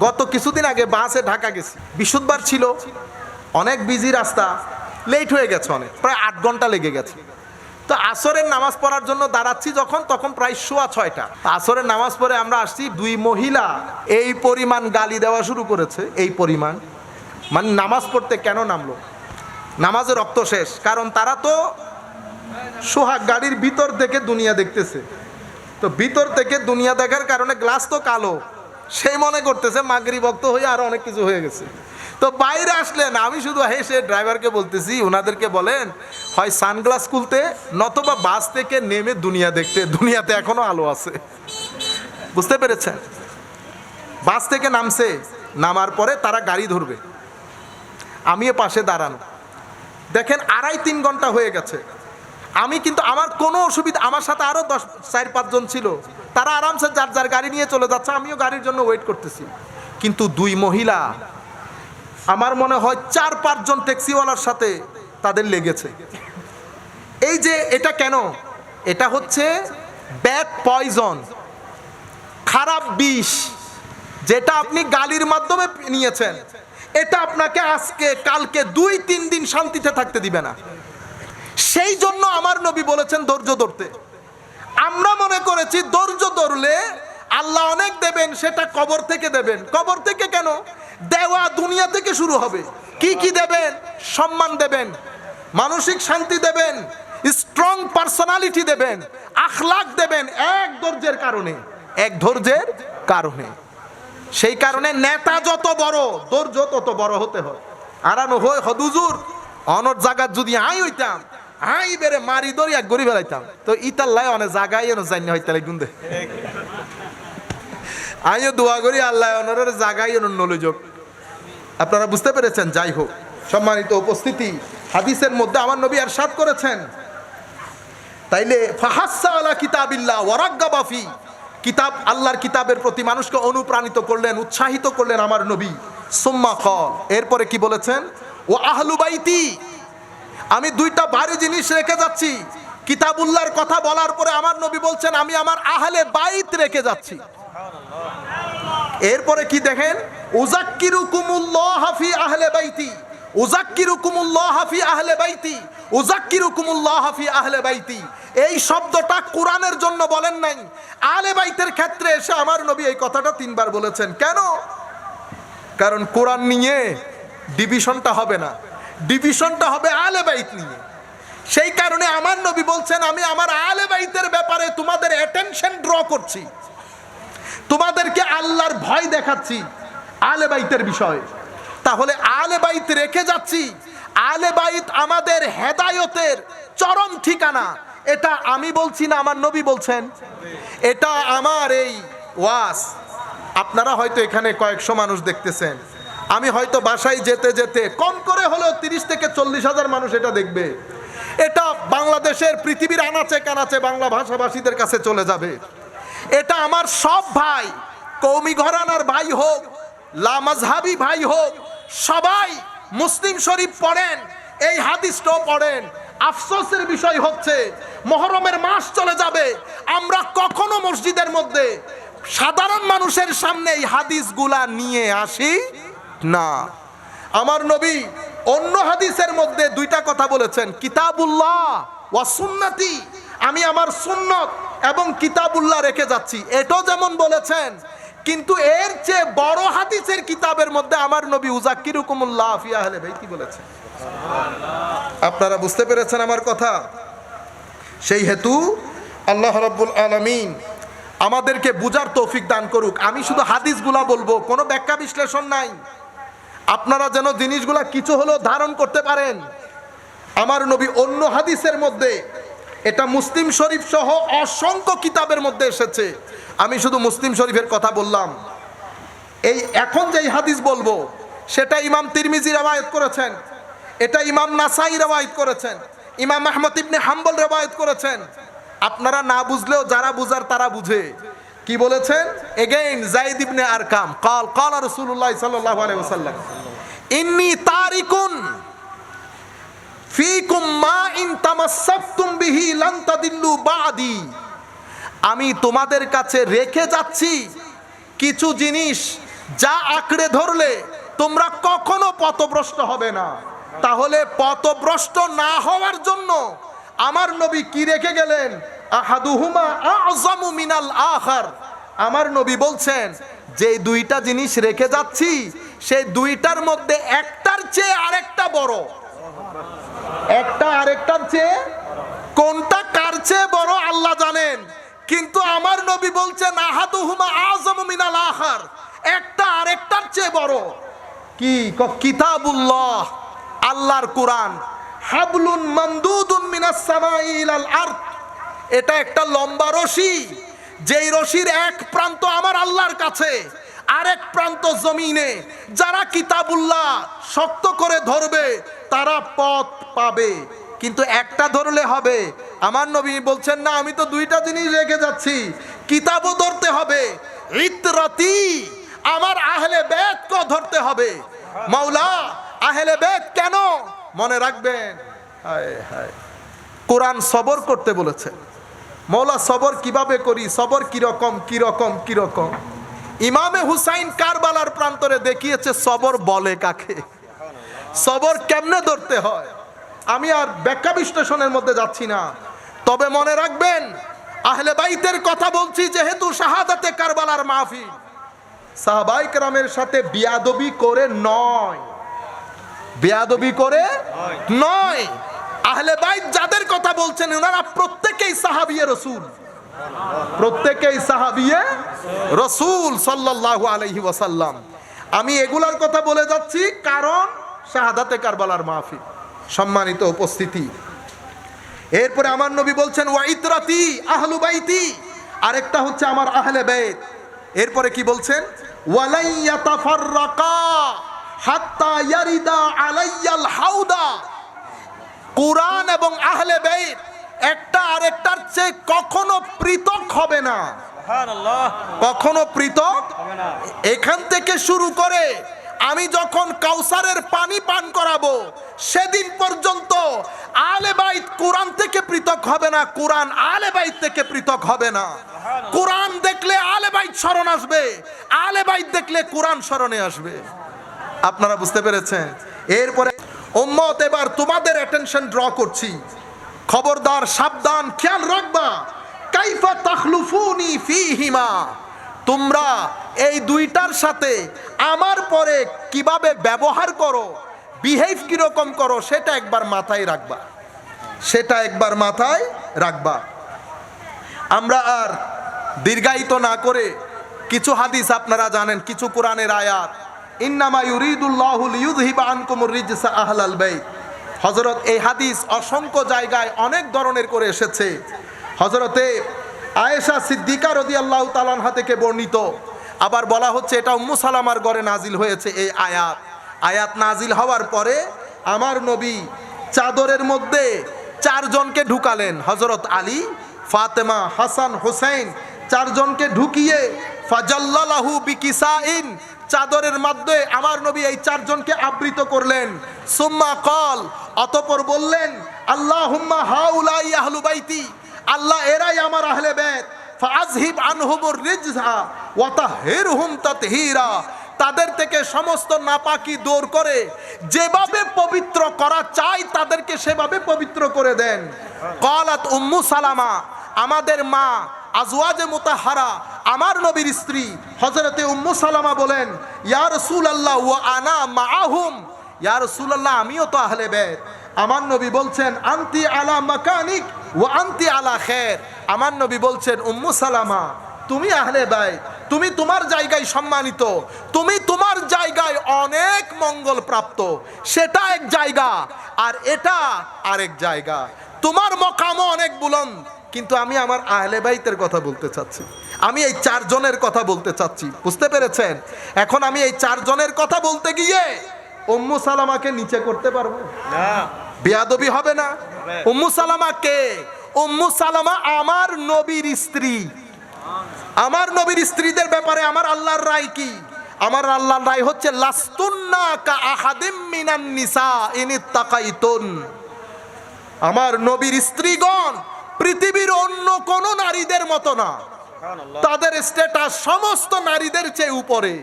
গত কিছুদিন আগে বাসে ঢাকা গেছি, বৃহস্পতিবার ছিল, অনেক বিজি রাস্তা, লেট হয়ে গেছে, অনেক প্রায় 8 ঘন্টা লেগে গেছে। তো আসরের নামাজ পড়ার জন্য দাঁড়াচ্ছি যখন, তখন প্রায় 6:15। আসরের নামাজ পড়ে আমরা আসছি, 2 মহিলা এই পরিমাণ গালি দেওয়া শুরু করেছে, এই পরিমাণ, মানে নামাজ পড়তে কেন নামলো, নামাজে রক্ত শেষ। কারণ তারা তো সোহাগ গাড়ির ভিতর থেকে দুনিয়া দেখতেছে, তো ভিতর থেকে দুনিয়া দেখার কারণে গ্লাস তো কালো, সেই মনে করতেছে মাগরিব ভক্ত হয়ে আরো অনেক কিছু হয়ে গেছে। তো বাইরে আসলেন, আমি শুধু হেসে ড্রাইভারকে বলতেছি, ওনাদেরকে বলেন হয় সানগ্লাস খুলতে, নতবা বাস থেকে নেমে দুনিয়া দেখতে, দুনিয়াতে এখনো আলো আছে। বুঝতে পেরেছেন? বাস থেকে নামছে, নামার পরে তারা গাড়ি ধরবে, আমিও পাশে দাঁড়ানো। দেখেন 2.5-3 ঘন্টা হয়ে গেছে, আমি কিন্তু আমার কোনো অসুবিধা, আমার সাথে আরো 4-5 জন ছিল, তারা আরামসে যার যার গাড়ি নিয়ে চলে যাচ্ছে, আমিও গাড়ির জন্য ওয়েট করতেছি। কিন্তু 2 মহিলা, আমার মনে হয় 4-5 জন ট্যাক্সিওয়ালার সাথে তাদের লেগেছে। এই যে এটা কেন, এটা হচ্ছে ব্যাড পয়জন, খারাপ বিষ, যেটা আপনি গালির মাধ্যমে নিয়েছেন, এটা আপনাকে আজকে কালকে 2-3 দিন শান্তিতে থাকতে দিবে না। সেই জন্য আমার নবী বলেছেন ধৈর্য ধরতে। আমরা মনে করেছি ধৈর্য ধরলে আল্লাহ অনেক দেবেন, সেটা কবর থেকে দেবেন। কবর থেকে কেন দেওয়া, দুনিয়া থেকে শুরু হবে। কি কি দেবেন? সম্মান দেবেন, মানসিক শান্তি দেবেন, স্ট্রং পার্সোনালিটি দেবেন, আখলাক দেবেন, এক ধৈর্যের কারণে, এক ধৈর্যের কারণে। সেই কারণে নেতা যত বড়, ধৈর্য তত বড় হতে হয়। আরানো হয় হদুজুর অনর জায়গা যদি আই হইতাম, আই বেড়ে মারি দরি এক গড়ি বেড়াইতাম, তো ইতাল্লাই অনেক জায়গায় এনে জানি হইতালে গুন্দে আইও দোয়া করি আল্লাহ অনরের জায়গায় এনে নলেযোগ। আপনারা বুঝতে পেরেছেন? যাই হোক, সম্মানিত উপস্থিতি, হাদিসের মধ্যে আমার নবী ইরশাদ করেছেন, তাইলে ফাহাসসা আলা কিতাবিল্লাহ ওয়া রাগ্গাবা ফি, কিতাব আল্লাহর কিতাবের প্রতি মানুষকে অনুপ্রাণিত করলেন, উৎসাহিত করলেন আমার নবী। সুম্মা ক্বাল, এরপরে কি বলেছেন? ও আহলু বাইতি, আমি 2টা ভারী জিনিস রেখে যাচ্ছি। কিতাবুল্লাহর কথা বলার পরে আমার নবী বলছেন আমি আমার আহলে বাইত রেখে যাচ্ছি। এরপরে কি দেখেন? উযাক্কিরুকুমুল্লাহ ফি আহলে বাইতি, উযাক্কিরুকুমুল্লাহ ফি আহলে বাইতি, উযাক্কিরুকুমুল্লাহ ফি আহলে বাইতি। এই শব্দটা কোরআনের জন্য বলেন নাই, আহলে বাইতের ক্ষেত্রে এসে আমার নবী এই কথাটা 3 বার বলেছেন। কেন? কারণ কোরআন নিয়ে ডিভিশনটা হবে না, ডিভিশনটা হবে আহলে বাইত নিয়ে। সেই কারণে আমার নবী বলছেন আমি আমার আহলে বাইতের ব্যাপারে তোমাদের অ্যাটেনশন ড্র করছি, তোমাদেরকে আল্লাহর ভয় দেখাচ্ছি আহলে বাইতের বিষয়ে। তাহলে আহলে বাইত রেখে যাচ্ছি। আহলে বাইত আমাদের হেদায়েতের চরম ঠিকানা। এটা আমি বলছি না, আমার নবী বলছেন। এটা আমার এই ওয়াজ, আপনারা হয়তো এখানে কয়েকশো মানুষ দেখতেছেন, আমি হয়তো বাসায় যেতে যেতে কম করে হলেও 30 থেকে 40 হাজার মানুষ এটা দেখবে। এটা বাংলাদেশের পৃথিবীর আনাচে কানাচে বাংলা ভাষাভাষীদের কাছে চলে যাবে। এটা আমার সব ভাই, কওমি ঘরানার ভাই হোক, লামাজহাবি ভাই হোক, সবাই মুসলিম শরীফ পড়েন, এই হাদিসটাও পড়েন। আফসোসের বিষয় হচ্ছে মুহররমের মাস চলে যাবে, আমরা কখনো মসজিদের মধ্যে সাধারণ মানুষের সামনে এই হাদিসগুলা নিয়ে আসি না। আমার নবী অন্য হাদিসের মধ্যে 2টা কথা বলেছেন, কিতাবুল্লাহ ওয়া সুন্নতি, আমি আমার সুন্নত এবং কিতাবুল্লাহ রেখে যাচ্ছি, এটাও যেমন বলেছেন। কিন্তু এর চেয়ে বড় হাদিসের কিতাবের মধ্যে আমার নবী উযাক্কিরুকুমুল্লাহ ফি আহলে বাইতি বলেছেন। আপনারা বুঝতে পেরেছেন আমার কথা? সেই হেতু আল্লাহ রাব্বুল আলামিন আমাদেরকে বুঝার তৌফিক দান করুক। আমি শুধু হাদিসগুলা বলবো, কোনো ব্যাখ্যা বিশ্লেষণ নাই। আপনারা যেন জিনিসগুলা কিছু হলেও ধারণ করতে পারেন। আমার নবী অন্য হাদিসের মধ্যে, এটা মুসলিম শরীফ সহ অসংখ্য কিতাবের মধ্যে এসেছে, আমি শুধু মুসলিম শরীফের কথা বললাম। এই এখন যেই হাদিস বলবো সেটা ইমাম তিরমিজি রওয়ায়াত করেছেন, এটা ইমাম নাসাই রওয়ায়াত করেছেন, ইমাম আহমদ ইবনে হাম্বল রওয়ায়াত করেছেন। আপনারা না বুঝলেও যারা বুঝার তারা বুঝে। কি বলেছেন? এগেইন যায়েদ ইবনে আরকাম قال قال রাসূলুল্লাহ সাল্লাল্লাহু আলাইহি ওয়াসাল্লাম ইন্নী তারিকুন ফীকুম মা ইন তামাসসাকতুম বিহি লান তাদিল্লু বাদি, আমি তোমাদের কাছে রেখে যাচ্ছি কিছু জিনিস যা আঁকড়ে ধরলে তোমরা কখনো পথভ্রষ্ট হবে না। তাহলে পথভ্রষ্ট না হওয়ার জন্য আমার নবী কি রেখে গেলেন? আহাদুহুমা আযমু মিনাল আখার। আমার নবী বলছেন যে দুইটা জিনিস রেখে যাচ্ছি, সেই দুইটার মধ্যে একটার চেয়ে আরেকটা বড়। একটা আরেকটার চেয়ে, কোনটা কার চেয়ে বড় আল্লাহ জানেন, কিন্তু আমার নবী বলছেন আহাদুহুমা আযমু মিনাল আখার, একটা আরেকটার চেয়ে বড়। কি? কিতাবুল্লাহ, আল্লাহর কোরআন। হাবলুন মামদুদুন মিনাস সামাই ইলাল আরদ, এটা একটা লম্বা রশি, যেই রশির এক প্রান্ত আমার আল্লাহর কাছে, আরেক প্রান্ত জমিনে। যারা কিতাবুল্লাহ শক্ত করে ধরবে তারা পথ পাবে, কিন্তু একটা ধরলে হবে? আমার নবী বলছেন না, আমি তো দুইটা জিনিস রেখে যাচ্ছি, কিতাবও ধরতে হবে, ইতরাতি আমার আহলে বেতকে ধরতে হবে। মাওলা আহলে বেত কেন? মনে রাখবেন, হায় হায়, কোরআন সবর করতে বলেছে। মৌলা সবর কিভাবে করি, সবর কিরকম কিরকম কিরকম। ইমামে হুসাইন কারবালার প্রান্তরে দেখিয়েছে সবর বলে কাকে, সবর কেমনে ধরতে হয়। আমি আর ব্যাখ্যা বিশ্লেষণের মধ্যে যাচ্ছি না, তবে মনে রাখবেন আহলে বাইতের কথা বলছি যেহেতু শাহাদাতে কারবালার মাহফিল, সাহাবায়ে কেরামের সাথে বিয়াদবি করে নয়, বিয়াদবি করে নয়। আহলে বাইত যাদের কথা বলছেন ওনারা প্রত্যেকেই সাহাবিয়ে রাসূল, প্রত্যেকেই সাহাবিয়ে রাসূল সাল্লাল্লাহু আলাইহি ওয়াসাল্লাম। আমি এগুলার কথা বলে যাচ্ছি কারণ শাহাদাতে কারবালার মাহফিল, সম্মানিত উপস্থিতি। এরপরে আমার নবী বলছেন ওয়া ইতরাতি আহলু বাইতি, আরেকটা হচ্ছে আমার আহলে বাইত। এরপরে কি বলছেন? ওয়ালাই ইয়াতাফাররাকা হাত্তা ইয়ারিদা আলাইয়াল হাউদা। কুরআন এবং আহলে বাইত একটা আরেকটার চেয়ে কখনো পৃথক হবে না, কখনো পৃথক। এখান থেকে শুরু করে আমি যখন কাউসারের পানি পান করাবো সেদিন পর্যন্ত আহলে বাইত কুরআন থেকে পৃথক হবে না, কুরআন আহলে বাইত থেকে পৃথক হবে না। কুরআন দেখলে আহলে বাইত স্মরণ আসবে, আহলে বাইত দেখলে কুরআন স্মরণে আসবে। আপনারা বুঝতে পেরেছেন? এরপরে উম্মত, এবার তোমাদের অ্যাটেনশন ড্র করছি, খবরদার, সাবধান, খেয়াল রাখবা। কাইফা তাখলুফুনি ফীহিমা, তোমরা এই দুইটার সাথে আমার পরে কিভাবে ব্যবহার করো, বিহেভ কিরকম করো, সেটা একবার মাথায় রাখবা, সেটা একবার মাথায় রাখবা। আমরা আর দীর্ঘায়িত না করে কিছু হাদিস আপনারা জানেন, কিছু কোরআনের আয়াত, ইন্নামা ইউরিদুল্লাহু লিইউযহিবা আনকুমুর রিজসা আহলাল বাইত। হযরত এই হাদিস অসংখ্য জায়গায় অনেক ধরনের করে এসেছে। হযরতে আয়েশা সিদ্দিকা রাদিয়াল্লাহু তাআলা আনহা থেকে বর্ণিত। আবার বলা হচ্ছে এটা উম্মু সালামার ঘরে নাজিল হয়েছে এই আয়াত। আয়াত নাজিল হওয়ার পরে আমার নবী চাদরের মধ্যে চারজনকে ঢুকালেন, হযরত আলী, ফাতেমা, হাসান, হুসাইন, চারজনকে ঢুকিয়ে ফাজাল্লালাহু বিকিসাইন, চাদরের মধ্যে আমার নবী এই চারজনকে আবৃত করলেন। সুম্মা কল, অতঃপর বললেন আল্লাহুম্মা হাউলাই আহলু বাইতি, আল্লাহ এরাই আমার আহলে বাইত, ফাআযহিব আনহুমুর রিজসা ওয়া তাহহিরহুম তাতহীরা, তাদের থেকে সমস্ত নাপাকি দূর করে যেভাবে পবিত্র করা চাই তাদেরকে সেভাবে পবিত্র করে দেন। ক্বালাত উম্মু সালামা, আমাদের মা আজওয়াজে মুতাহহারা, আমার নবীর স্ত্রী হযরতে উম্মু সালামা বলেন, ইয়া রাসূলুল্লাহ ওয়া আনা মাআহুম, ইয়া রাসূলুল্লাহ আমিও তো আহলে বাইত। আমার নবী বলছেন আনতি আলা মাকানিক ওয়া আনতি আলা খায়র। আমার নবী বলছেন উম্মু সালামা তুমি আহলে বাইত, তুমি তোমার জায়গায় সম্মানিত, তুমি তোমার জায়গায় অনেক মঙ্গল প্রাপ্ত, সেটা এক জায়গা আর এটা আরেক জায়গা, তোমার মকামও অনেক বুলন্দ। কিন্তু আমি আমার আহলে বাইতের কথা বলতে চাচ্ছি, আমি এই চারজনের কথা বলতে চাচ্ছি, বুঝতে পেরেছেন? এখন আমি এই চারজনের কথা বলতে গিয়ে উম্মু সালামাকে নিচে করতে পারবো না, বেয়াদবি হবে না? উম্মু সালামা কে? উম্মু সালামা আমার নবীর স্ত্রী। আমার নবীর স্ত্রীদের ব্যাপারে আমার আল্লাহর রায় কি? আমার আল্লাহর রায় হচ্ছে লাস্তুন্না কা আহাদিম মিনান নিসা ইনিত্তাকাইতুন। আমার নবীর স্ত্রীগণ পৃথিবীর অন্য কোন নারীদের মতো না, তাদের স্ট্যাটাস সমস্ত নারীদের চেয়ে উপরে।